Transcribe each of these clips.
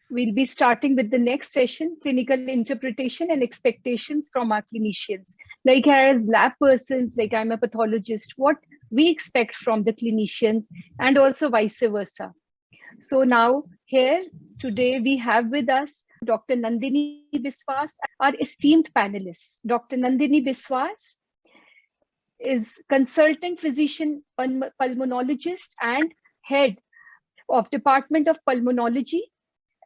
We'll be starting with the next session, clinical interpretation and expectations from our clinicians. Like as lab persons, like I'm a pathologist, what we expect from the clinicians and also vice versa. So now here today we have with us Dr. Nandini Biswas, our esteemed panelist. Dr. Nandini Biswas is consultant physician pulmonologist and head of Department of Pulmonology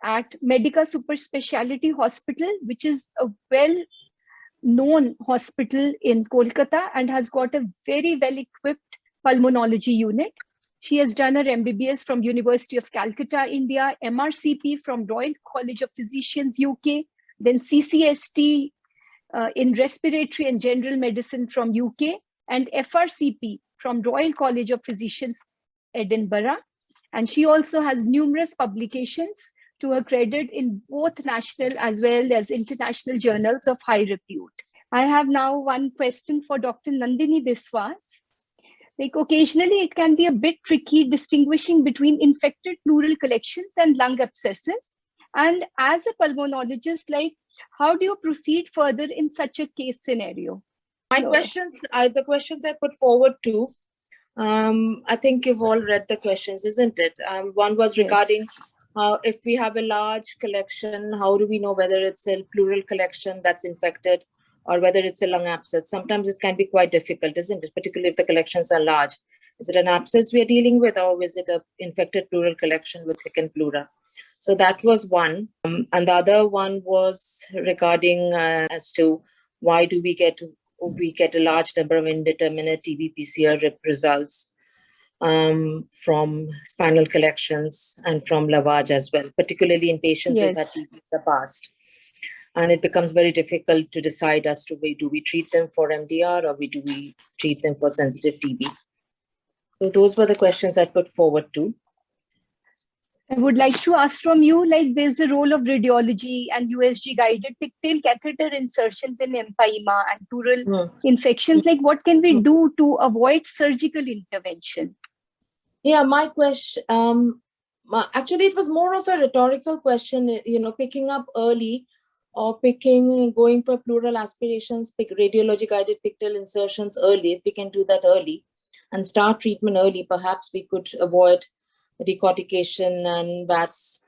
at Medica Super Speciality Hospital, which is a well-known hospital in Kolkata and has got a very well-equipped pulmonology unit. She has done her MBBS from University of Calcutta, India, MRCP from Royal College of Physicians, UK, then CCST in Respiratory and General Medicine from UK, and FRCP from Royal College of Physicians, Edinburgh. And she also has numerous publications to her credit in both national as well as international journals of high repute. I have now one question for Dr. Nandini Biswas. Like occasionally it can be a bit tricky distinguishing between infected pleural collections and lung abscesses. And as a pulmonologist, like how do you proceed further in such a case scenario? The questions I put forward to, I think you've all read the questions, isn't it? One was regarding if we have a large collection, how do we know whether it's a pleural collection that's infected or whether it's a lung abscess? Sometimes it can be quite difficult, isn't it? Particularly if the collections are large. Is it an abscess we are dealing with, or is it an infected pleural collection with thickened pleura? So that was one. And the other one was regarding as to why do we get a large number of indeterminate TB PCR results from spinal collections and from lavage as well, particularly in patients who've had TB in the past. And it becomes very difficult to decide as to do we treat them for MDR or do we treat them for sensitive TB. So those were the questions I put forward to. I would like to ask from you, like there's a role of radiology and USG guided pigtail catheter insertions in empyema and pleural infections. Like what can we do to avoid surgical intervention? Yeah, my question, actually it was more of a rhetorical question, picking up early or going for pleural aspirations, radiology guided pigtail insertions early. If we can do that early and start treatment early, perhaps we could avoid decortication and VATS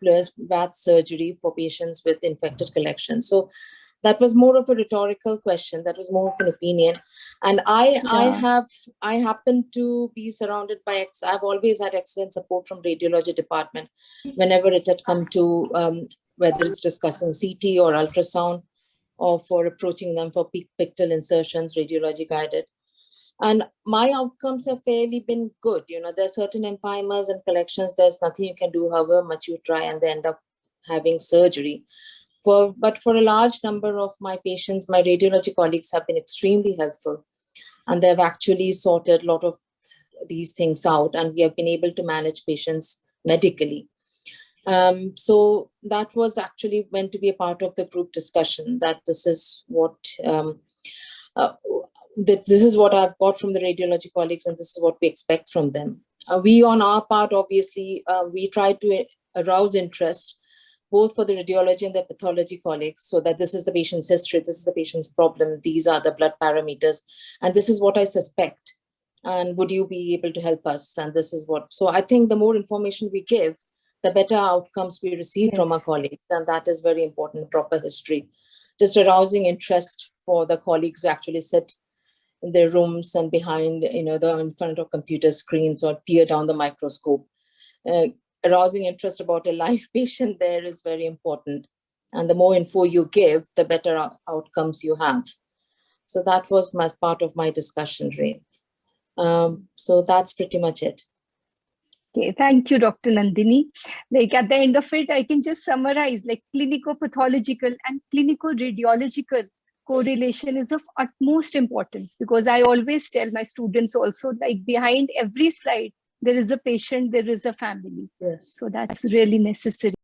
surgery for patients with infected collections. So that was more of a rhetorical question. That was more of an opinion. And I happen to be surrounded by, I've always had excellent support from radiology department whenever it had come to whether it's discussing CT or ultrasound or for approaching them for pigtail insertions, radiology guided. And my outcomes have fairly been good. There are certain empymas and collections, there's nothing you can do however much you try, and they end up having surgery. But for a large number of my patients, my radiology colleagues have been extremely helpful. And they've actually sorted a lot of these things out, and we have been able to manage patients medically. So that was actually meant to be a part of the group discussion, that this is what I've got from the radiology colleagues, and this is what we expect from them. We on our part, obviously, we try to arouse interest both for the radiology and the pathology colleagues, so that this is the patient's history, this is the patient's problem, these are the blood parameters, and this is what I suspect. And would you be able to help us? And this is what, so I think the more information we give, the better outcomes we receive from our colleagues. And that is very important, proper history. Just arousing interest for the colleagues who actually sit in their rooms and behind, they're in front of computer screens or peer down the microscope. Arousing interest about a live patient there is very important. And the more info you give, the better outcomes you have. So that was part of my discussion, Ray. So that's pretty much it. Okay, thank you, Dr. Nandini. Like at the end of it, I can just summarize, like clinico-pathological and clinico-radiological correlation is of utmost importance, because I always tell my students also, like behind every slide, there is a patient, there is a family. Yes. So that's really necessary.